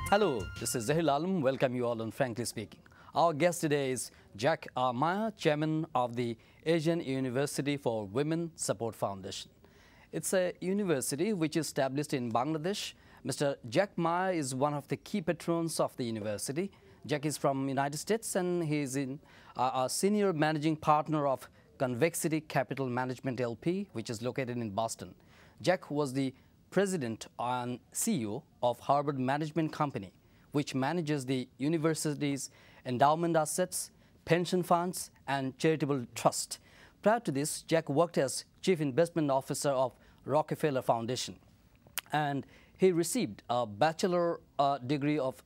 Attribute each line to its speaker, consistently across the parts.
Speaker 1: Hello, this is Zahir Alam. Welcome you all on Frankly Speaking. Our guest today is Jack R. Meyer, Chairman of the Asian University for Women Support Foundation. It's a university which is established in Bangladesh. Mr. Jack Meyer is one of the key patrons of the university. Jack is from United States and he is a senior managing partner of Convexity Capital Management LP, which is located in Boston. Jack was the president and CEO of Harvard Management Company, which manages the university's endowment assets, pension funds, and charitable trust. Prior to this, Jack worked as chief investment officer of Rockefeller Foundation, and he received a bachelor degree of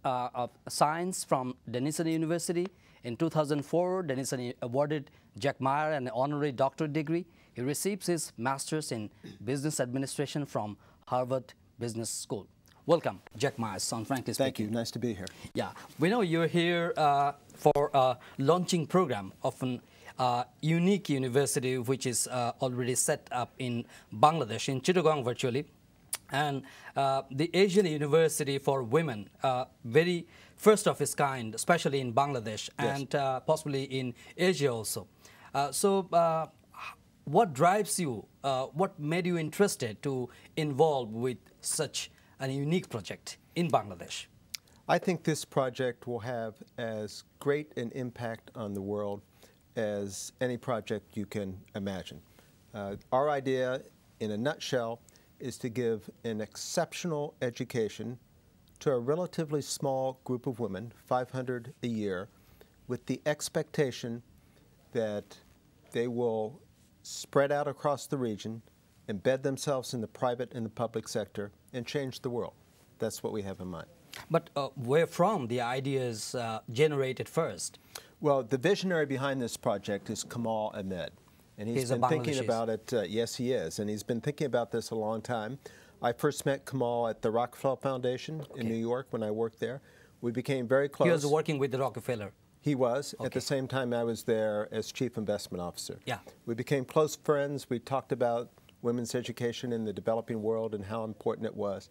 Speaker 1: science from Denison University. In 2004, Denison awarded Jack Meyer an honorary doctorate degree. He receives his master's in business administration from Harvard Business School. Welcome, Jack Meyer, on Frankly Speaking.
Speaker 2: Thank you. Nice to be here.
Speaker 1: Yeah, we know you're here for a launching program of an unique university which is already set up in Bangladesh, in Chittagong virtually. And the Asian University for Women, very first of its kind, especially in Bangladesh, yes, and possibly in Asia also. What drives you, what made you interested to involve with such a unique project in Bangladesh?
Speaker 2: I think this project will have as great an impact on the world as any project you can imagine. Our idea, in a nutshell, is to give an exceptional education to a relatively small group of women, 500 a year, with the expectation that they will spread out across the region, embed themselves in the private and the public sector, and change the world. That's what we have in mind.
Speaker 1: But where from the ideas generated first?
Speaker 2: Well, the visionary behind this project is Kamal Ahmed. And he's been thinking about it, yes he is, and he's been thinking about this a long time. I first met Kamal at the Rockefeller Foundation in New York when I worked there. We became very close.
Speaker 1: He was working with the Rockefeller.
Speaker 2: He was. At the same time I was there as chief investment officer.
Speaker 1: Yeah.
Speaker 2: We became close friends. We talked about women's education in the developing world and how important it was.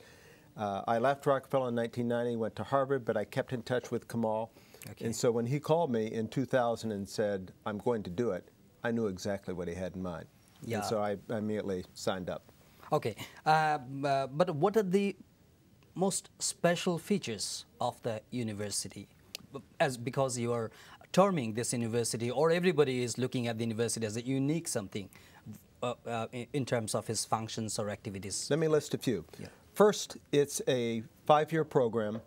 Speaker 2: I left Rockefeller in 1990, went to Harvard, but I kept in touch with Kamal. And so when he called me in 2000 and said, I'm going to do it, I knew exactly what he had in mind. Yeah. And so I immediately signed up.
Speaker 1: Okay. But what are the most special features of the university? Because you are terming this university, or everybody is looking at the university as a unique something in terms of its functions or activities.
Speaker 2: Let me list a few.
Speaker 1: Yeah.
Speaker 2: First, it's a 5-year program,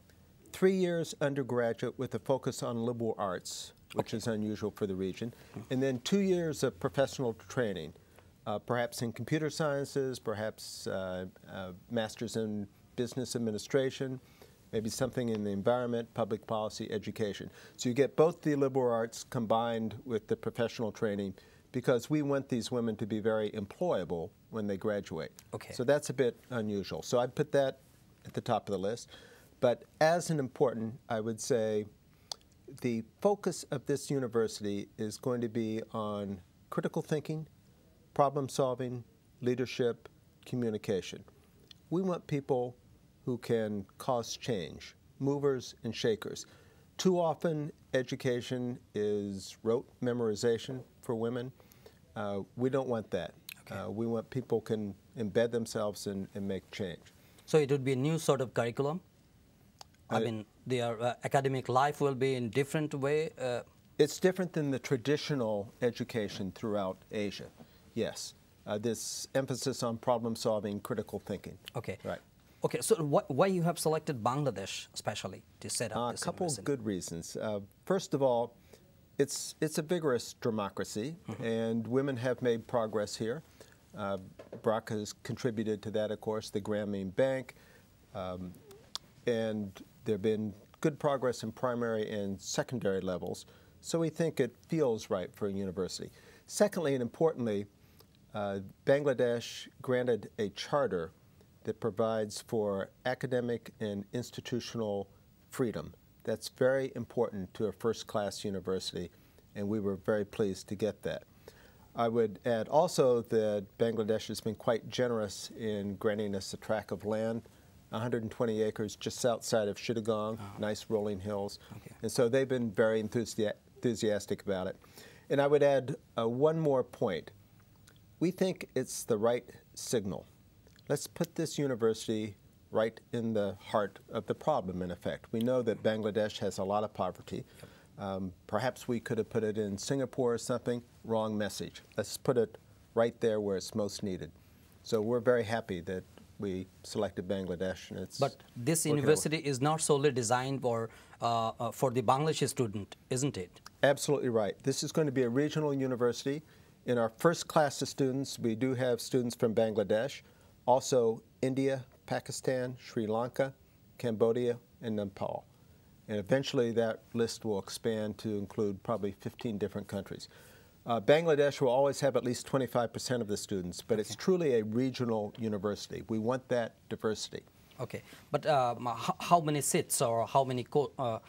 Speaker 2: 3 years undergraduate with a focus on liberal arts, which is unusual for the region, and then 2 years of professional training, perhaps in computer sciences, perhaps masters in business administration, maybe something in the environment, public policy, education. So you get both the liberal arts combined with the professional training, because we want these women to be very employable when they graduate. Okay. So that's a bit unusual. So I'd put that at the top of the list. But as an important, I would say, the focus of this university is going to be on critical thinking, problem solving, leadership, communication. We want people who can cause change, movers and shakers. Too often, education is rote memorization for women. We don't want that. Okay. We want people who can embed themselves and make change.
Speaker 1: So it would be a new sort of curriculum? I mean, their academic life will be in different way?
Speaker 2: It's different than the traditional education throughout Asia, yes. This emphasis on problem solving, critical thinking.
Speaker 1: Okay.
Speaker 2: Right.
Speaker 1: Okay, so why you have selected Bangladesh especially to set up this
Speaker 2: A couple
Speaker 1: university?
Speaker 2: of good reasons. First of all, it's a vigorous democracy, and women have made progress here. Brock has contributed to that, of course, the Grameen Bank, and there have been good progress in primary and secondary levels, so we think it feels right for a university. Secondly, and importantly, Bangladesh granted a charter that provides for academic and institutional freedom. That's very important to a first-class university, and we were very pleased to get that. I would add also that Bangladesh has been quite generous in granting us a tract of land 120 acres just outside of Chittagong, nice rolling hills.
Speaker 1: Okay.
Speaker 2: And so they've been very enthusiastic about it. And I would add one more point. We think it's the right signal. Let's put this university right in the heart of the problem, in effect. We know that Bangladesh has a lot of poverty. Perhaps we could have put it in Singapore or something. Wrong message. Let's put it right there where it's most needed. So we're very happy that we selected Bangladesh. And it's
Speaker 1: but this university is not solely designed for the Bangladeshi student, isn't it?
Speaker 2: Absolutely right. This is going to be a regional university. In our first class of students, we do have students from Bangladesh, also India, Pakistan, Sri Lanka, Cambodia, and Nepal. And eventually that list will expand to include probably 15 different countries. Bangladesh will always have at least 25% of the students, but it's truly a regional university. We want that diversity.
Speaker 1: Okay, but how many seats or how many quotas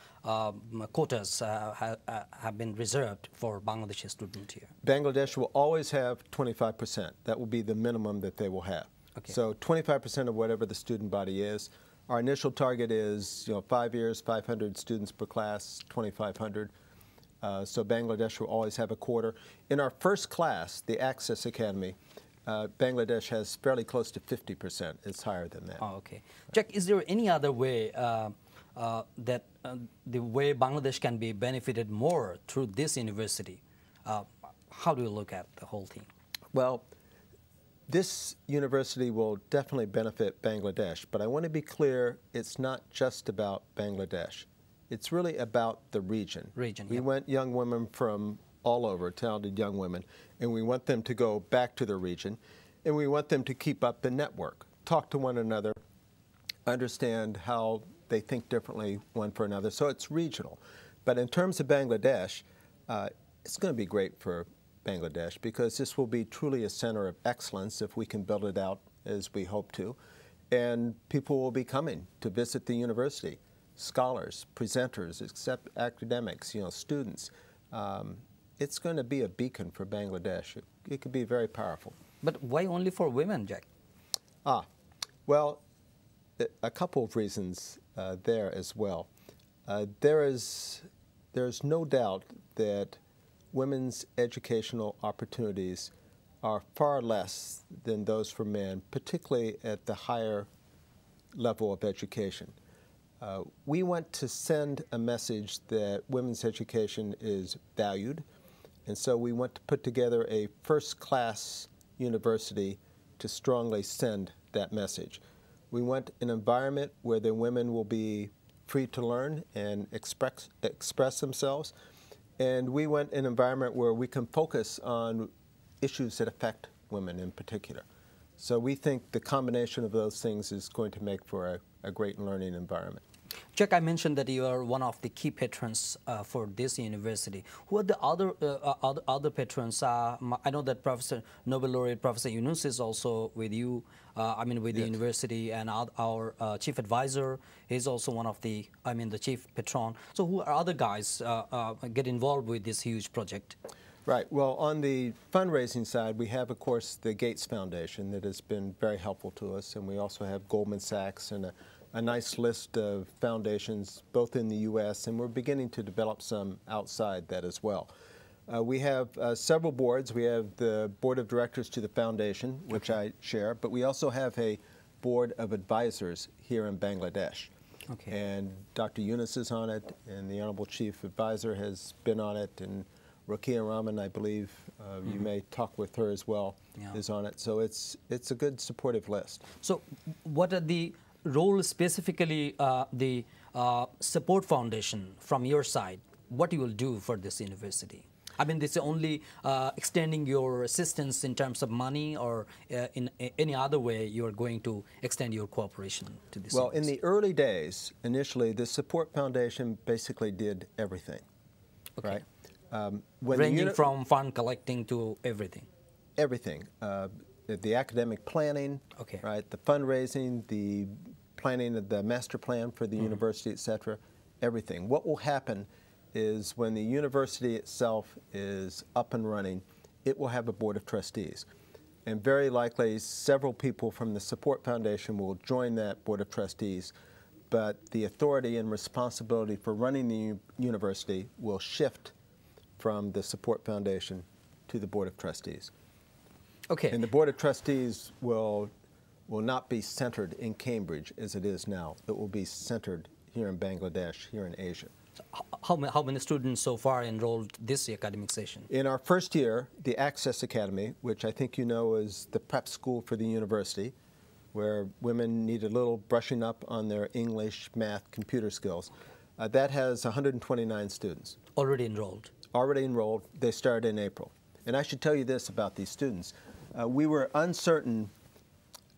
Speaker 1: have been reserved for Bangladeshi students here?
Speaker 2: Bangladesh will always have 25%. That will be the minimum that they will have.
Speaker 1: Okay.
Speaker 2: So 25% of whatever the student body is. Our initial target is 5 years, 500 students per class, 2,500. So Bangladesh will always have a quarter. In our first class, the Access Academy, Bangladesh has fairly close to 50%. It's higher than that.
Speaker 1: Oh, okay. Jack, is there any other way that the way Bangladesh can be benefited more through this university? How do you look at the whole thing?
Speaker 2: Well, this university will definitely benefit Bangladesh, but I want to be clear, it's not just about Bangladesh. It's really about the region. We want young women from all over, talented young women, and we want them to go back to their region, and we want them to keep up the network, talk to one another, understand how they think differently one for another. So it's regional. But in terms of Bangladesh, it's going to be great for Bangladesh because this will be truly a center of excellence if we can build it out as we hope to. And people will be coming to visit the university. Scholars, presenters, except academics, students. It's going to be a beacon for Bangladesh. It could be very powerful.
Speaker 1: But why only for women, Jack?
Speaker 2: Well, a couple of reasons there as well. There's no doubt that women's educational opportunities are far less than those for men, particularly at the higher level of education. We want to send a message that women's education is valued, and so we want to put together a first-class university to strongly send that message. We want an environment where the women will be free to learn and express themselves, and we want an environment where we can focus on issues that affect women in particular. So we think the combination of those things is going to make for a great learning environment.
Speaker 1: Jack, I mentioned that you are one of the key patrons for this university. Who are the other patrons? I know that Nobel laureate Professor Yunus is also with you. With the university, and our chief advisor is also one of the chief patron. So who are other guys get involved with this huge project?
Speaker 2: Right. Well, on the fundraising side, we have, of course, the Gates Foundation that has been very helpful to us, and we also have Goldman Sachs and a nice list of foundations both in the U.S., and we're beginning to develop some outside that as well. We have several boards. We have the board of directors to the foundation, which I share, but we also have a board of advisors here in Bangladesh.
Speaker 1: Okay.
Speaker 2: And Dr. Yunus is on it, and the Honorable Chief Advisor has been on it, and Rokia Raman, I believe, you may talk with her as well, is on it. So it's a good supportive list.
Speaker 1: So what are the role specifically the support foundation from your side? What you will do for this university? This is only extending your assistance in terms of money, or in any other way you are going to extend your cooperation to this
Speaker 2: Well,
Speaker 1: university?
Speaker 2: in the early days, initially, the support foundation basically did everything,
Speaker 1: okay.
Speaker 2: right?
Speaker 1: Ranging from fund collecting to everything?
Speaker 2: Everything. The academic planning,
Speaker 1: okay.
Speaker 2: right? The fundraising, the planning of the master plan for the university, et cetera, everything. What will happen is when the university itself is up and running, it will have a board of trustees. and very likely several people from the Support Foundation will join that Board of Trustees, but the authority and responsibility for running the university will shift from the Support Foundation to the Board of Trustees.
Speaker 1: Okay.
Speaker 2: And the Board of Trustees will not be centered in Cambridge as it is now. It will be centered here in Bangladesh, here in Asia.
Speaker 1: How many students so far enrolled this academic session?
Speaker 2: In our first year, the Access Academy, which I think you know is the prep school for the university, where women need a little brushing up on their English, math, computer skills, that has 129 students.
Speaker 1: Already enrolled?
Speaker 2: Already enrolled. They started in April. And I should tell you this about these students. We were uncertain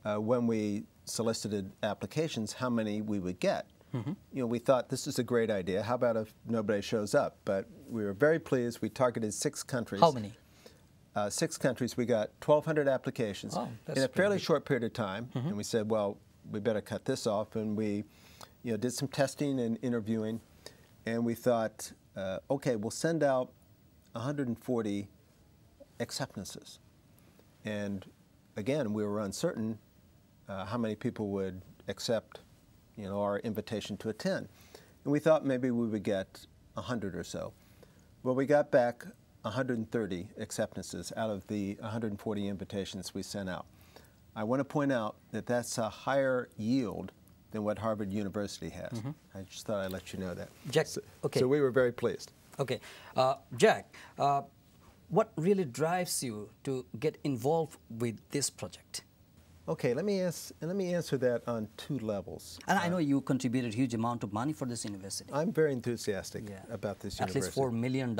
Speaker 2: when we solicited applications how many we would get. You know, we thought this is a great idea. How about if nobody shows up? But we were very pleased. We targeted 6 countries.
Speaker 1: How many?
Speaker 2: 6 countries. We got 1,200 applications in a fairly short period of time. And we said, well, we better cut this off. And we, did some testing and interviewing. And we thought, okay, we'll send out 140 acceptances. And again, we were uncertain how many people would accept our invitation to attend. And we thought maybe we would get 100 or so. Well, we got back 130 acceptances out of the 140 invitations we sent out. I want to point out that that's a higher yield than what Harvard University has. I just thought I'd let you know that.
Speaker 1: Jack,
Speaker 2: so we were very pleased.
Speaker 1: Okay. Jack, what really drives you to get involved with this project?
Speaker 2: Okay, let me answer that on 2 levels.
Speaker 1: And I know you contributed a huge amount of money for this university.
Speaker 2: I'm very enthusiastic about this university.
Speaker 1: At least $4 million.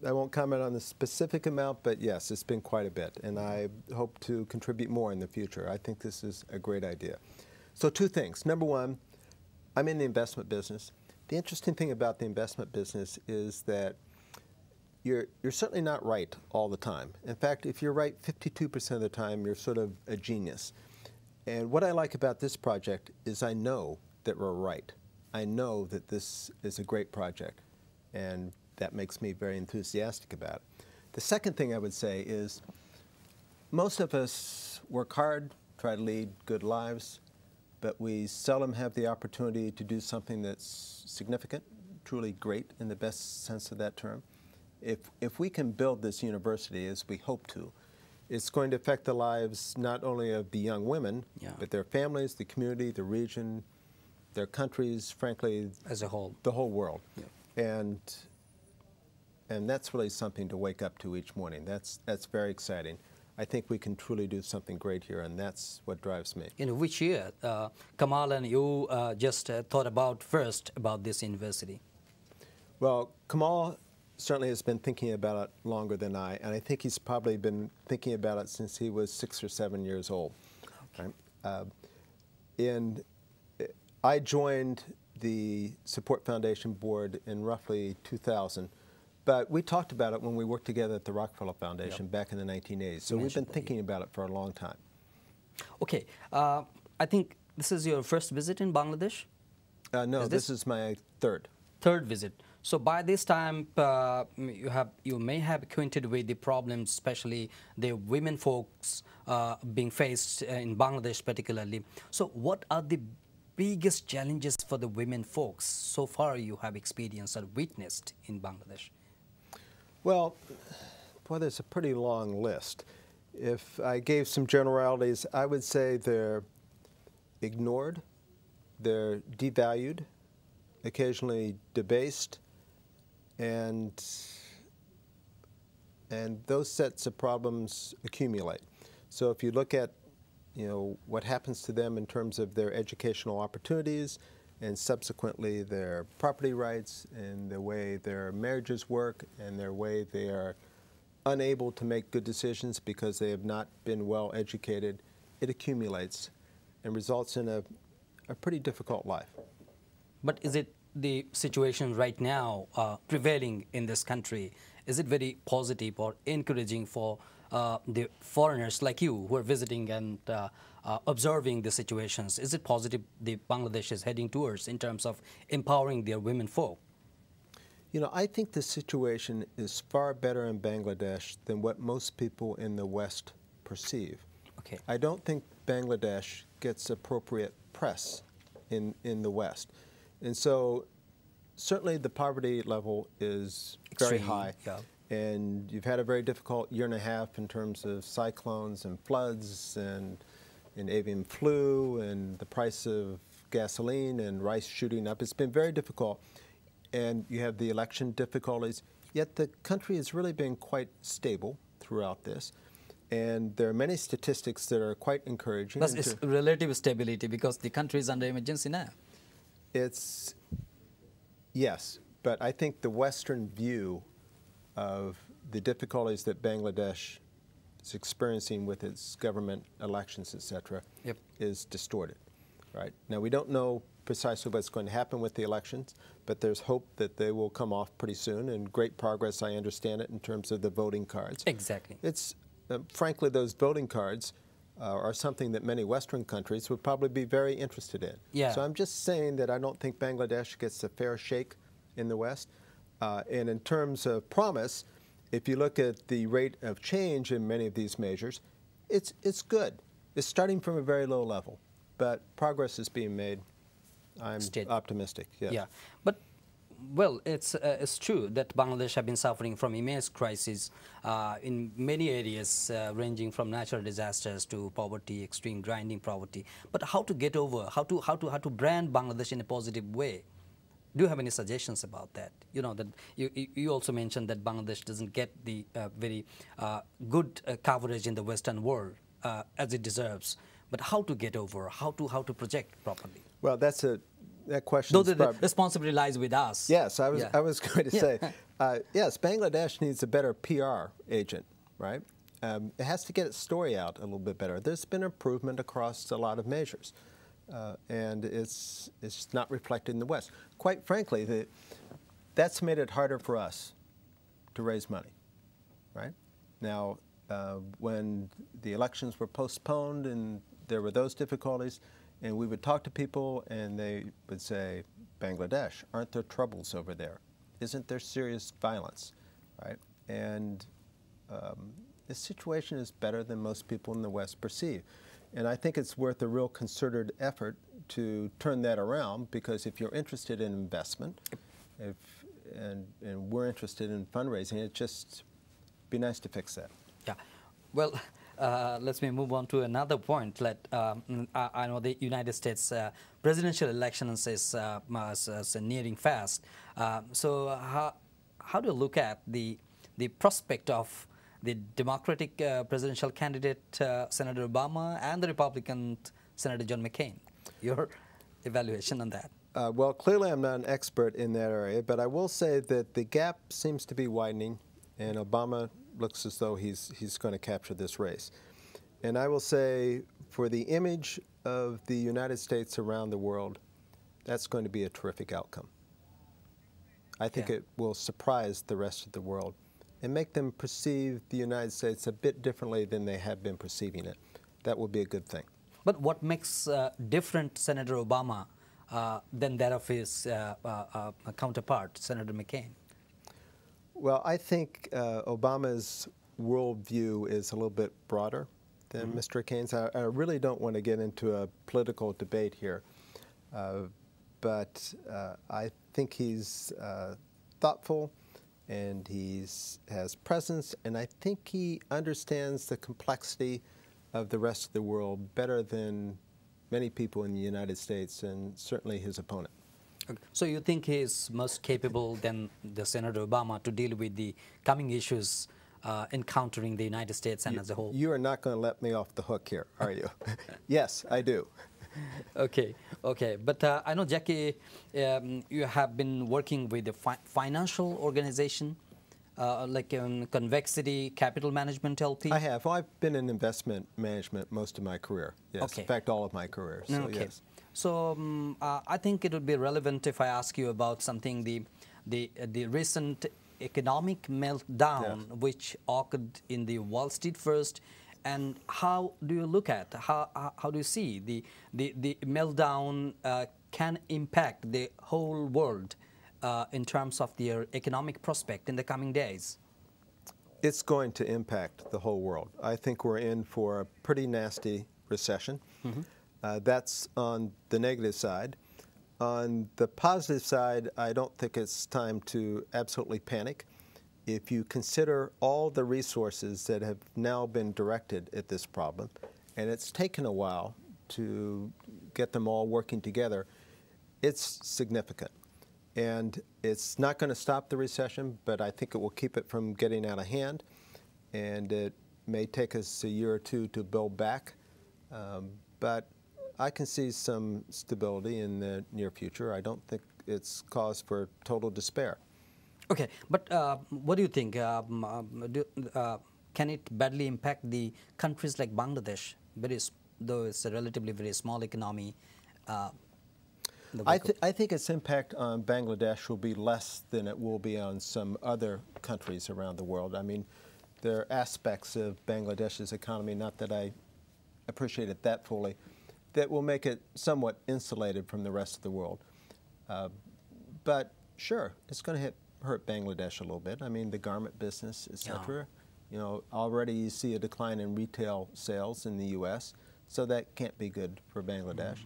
Speaker 2: I won't comment on the specific amount, but yes, it's been quite a bit, and I hope to contribute more in the future. I think this is a great idea. So 2 things. Number 1, I'm in the investment business. The interesting thing about the investment business is that you're certainly not right all the time. In fact, if you're right 52% of the time, you're sort of a genius. And what I like about this project is I know that we're right. I know that this is a great project, and that makes me very enthusiastic about it. The second thing I would say is most of us work hard, try to lead good lives, but we seldom have the opportunity to do something that's significant, truly great in the best sense of that term. If we can build this university as we hope to, it's going to affect the lives not only of the young women, but their families, the community, the region, their countries, frankly,
Speaker 1: as a whole,
Speaker 2: the whole world. And that's really something to wake up to each morning. That's very exciting. I think we can truly do something great here, and that's what drives me.
Speaker 1: In which year, Kamal and you just thought about first about this university? Well,
Speaker 2: Kamal certainly has been thinking about it longer than I, and I think he's probably been thinking about it since he was 6 or 7 years old.
Speaker 1: Okay.
Speaker 2: Right? I joined the Support Foundation board in roughly 2000, but we talked about it when we worked together at the Rockefeller Foundation back in the 1980s, so we've been thinking about it for a long time.
Speaker 1: Okay, I think this is your first visit in Bangladesh?
Speaker 2: No, this is my third.
Speaker 1: Third visit. So by this time, you may have acquainted with the problems, especially the women folks being faced in Bangladesh particularly. So what are the biggest challenges for the women folks so far you have experienced or witnessed in Bangladesh?
Speaker 2: Well, boy, there's a pretty long list. If I gave some generalities, I would say they're ignored, they're devalued, occasionally debased, and those sets of problems accumulate. So if you look at what happens to them in terms of their educational opportunities and subsequently their property rights and the way their marriages work and their way they are unable to make good decisions because they have not been well educated, it accumulates and results in a pretty difficult life.
Speaker 1: But is it the situation right now prevailing in this country, is it very positive or encouraging for the foreigners like you who are visiting and observing the situations? Is it positive the Bangladesh is heading towards in terms of empowering their women folk?
Speaker 2: I think the situation is far better in Bangladesh than what most people in the West perceive.
Speaker 1: Okay.
Speaker 2: I don't think Bangladesh gets appropriate press in the West. And so certainly the poverty level is very high.
Speaker 1: Yeah.
Speaker 2: And you've had a very difficult year and a half in terms of cyclones and floods and avian flu and the price of gasoline and rice shooting up. It's been very difficult. And you have the election difficulties. Yet the country has really been quite stable throughout this. And there are many statistics that are quite encouraging.
Speaker 1: But it's relative stability because the country is under emergency now.
Speaker 2: It's, yes, but I think the Western view of the difficulties that Bangladesh is experiencing with its government elections, etc.,
Speaker 1: Yep.
Speaker 2: is distorted. Right? Now, we don't know precisely what's going to happen with the elections, but there's hope that they will come off pretty soon, and great progress, I understand it, in terms of the voting cards.
Speaker 1: Exactly.
Speaker 2: It's, frankly, those voting cards are something that many Western countries would probably be very interested in.
Speaker 1: Yeah.
Speaker 2: So I'm just saying that I don't think Bangladesh gets a fair shake in the West. And in terms of promise, if you look at the rate of change in many of these measures, it's good. It's starting from a very low level, but progress is being made. I'm optimistic. Yes.
Speaker 1: Yeah, but well, it's true that Bangladesh have been suffering from immense crises in many areas, ranging from natural disasters to poverty, extreme grinding poverty. But how to get over? How to brand Bangladesh in a positive way? Do you have any suggestions about that? You know that you also mentioned that Bangladesh doesn't get the very good coverage in the Western world as it deserves. But how to get over? How to project properly?
Speaker 2: Well, that question.
Speaker 1: Though the responsibility lies with us.
Speaker 2: Yes, I was going to say, yes, Bangladesh needs a better PR agent, right? It has to get its story out a little bit better. There's been improvement across a lot of measures, and it's not reflected in the West. Quite frankly, that's made it harder for us to raise money, right? Now, when the elections were postponed and there were those difficulties, and we would talk to people and they would say, Bangladesh, aren't there troubles over there? Isn't there serious violence, right? And the situation is better than most people in the West perceive. And I think it's worth a real concerted effort to turn that around, because if you're interested in investment, and we're interested in fundraising, it'd just be nice to fix that.
Speaker 1: Yeah. Well, let me move on to another point. I know the United States presidential elections is nearing fast. So how do you look at the prospect of the Democratic presidential candidate Senator Obama and the Republican Senator John McCain? Your evaluation on that?
Speaker 2: Well, clearly I'm not an expert in that area, but I will say that the gap seems to be widening, and Obama looks as though he's going to capture this race. And I will say, for the image of the United States around the world, that's going to be a terrific outcome. I think it will surprise the rest of the world and make them perceive the United States a bit differently than they have been perceiving it. That will be a good thing.
Speaker 1: But what makes different Senator Obama than that of his counterpart, Senator McCain?
Speaker 2: Well, I think Obama's worldview is a little bit broader than Mr. McCain's. I really don't want to get into a political debate here, but I think he's thoughtful, and he has presence, and I think he understands the complexity of the rest of the world better than many people in the United States, and certainly his opponent.
Speaker 1: So you think he is most capable than the Senator Obama to deal with the coming issues encountering the United States and as a whole?
Speaker 2: You are not going to let me off the hook here, are you? Yes, I do.
Speaker 1: Okay. But I know, Jackie, you have been working with a financial organization like Convexity Capital Management LP.
Speaker 2: I have. Well, I've been in investment management most of my career. Yes,
Speaker 1: okay.
Speaker 2: In fact, all of my career. So,
Speaker 1: okay.
Speaker 2: Yes.
Speaker 1: So I think it would be relevant if I ask you about something, the recent economic meltdown which occurred in the Wall Street first, and how do you look at, how do you see the meltdown can impact the whole world in terms of their economic prospect in the coming days?
Speaker 2: It's going to impact the whole world. I think we're in for a pretty nasty recession. That's on the negative side. On the positive side, I don't think it's time to absolutely panic. If you consider all the resources that have now been directed at this problem, and it's taken a while to get them all working together, it's significant. And it's not going to stop the recession, but I think it will keep it from getting out of hand. And it may take us a year or two to build back. But I can see some stability in the near future. I don't think it's cause for total despair.
Speaker 1: Okay, but what do you think? Can it badly impact the countries like Bangladesh, though it's a relatively very small economy?
Speaker 2: I think its impact on Bangladesh will be less than it will be on some other countries around the world. I mean, there are aspects of Bangladesh's economy, not that I appreciate it that fully, that will make it somewhat insulated from the rest of the world. But sure, it's going to hurt Bangladesh a little bit. I mean, the garment business, etc. You know, already you see a decline in retail sales in the U.S., so that can't be good for Bangladesh.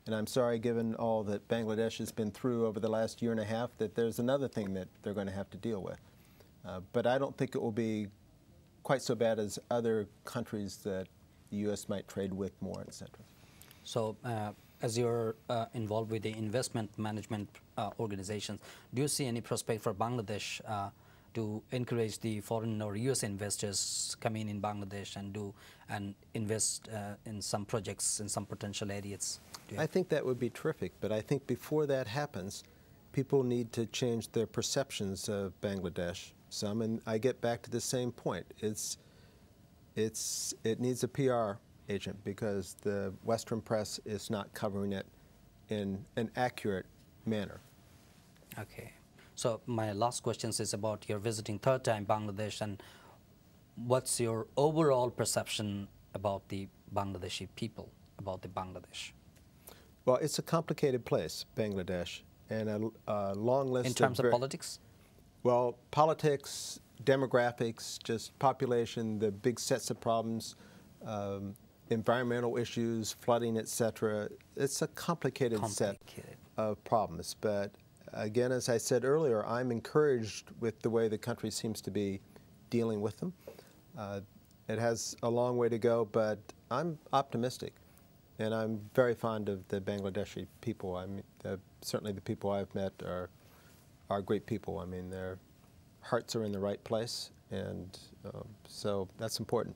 Speaker 2: And I'm sorry, given all that Bangladesh has been through over the last year and a half, that there's another thing that they're going to have to deal with. But I don't think it will be quite so bad as other countries that the U.S. might trade with more, etc.
Speaker 1: So, as you're involved with the investment management organizations, do you see any prospect for Bangladesh to encourage the foreign or U.S. investors come in Bangladesh and invest in some projects in some potential areas?
Speaker 2: I think that would be terrific, but I think before that happens, people need to change their perceptions of Bangladesh some, and I get back to the same point. It needs a PR agent because the Western press is not covering it in an accurate manner.
Speaker 1: Okay. So my last question is about your visiting third time Bangladesh, and what's your overall perception about the Bangladeshi people, about the Bangladesh?
Speaker 2: Well, it's a complicated place, Bangladesh, and a long list
Speaker 1: in terms of politics?
Speaker 2: Well, politics, demographics, just population, the big sets of problems, environmental issues, flooding, etc. It's a complicated set of problems. But again, as I said earlier, I'm encouraged with the way the country seems to be dealing with them. It has a long way to go, but I'm optimistic. And I'm very fond of the Bangladeshi people. I mean, certainly the people I've met are great people. I mean, their hearts are in the right place, and so that's important.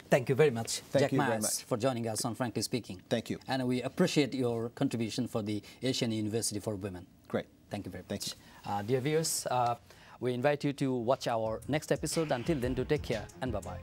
Speaker 1: Thank you very much,
Speaker 2: Thank
Speaker 1: Jack
Speaker 2: you
Speaker 1: Meyer,
Speaker 2: very much
Speaker 1: for joining us on Frankly Speaking.
Speaker 2: Thank you.
Speaker 1: And we appreciate your contribution for the Asian University for Women.
Speaker 2: Great.
Speaker 1: Thank you very much.
Speaker 2: Thank you.
Speaker 1: Dear viewers, we invite you to watch our next episode. Until then, do take care and bye-bye.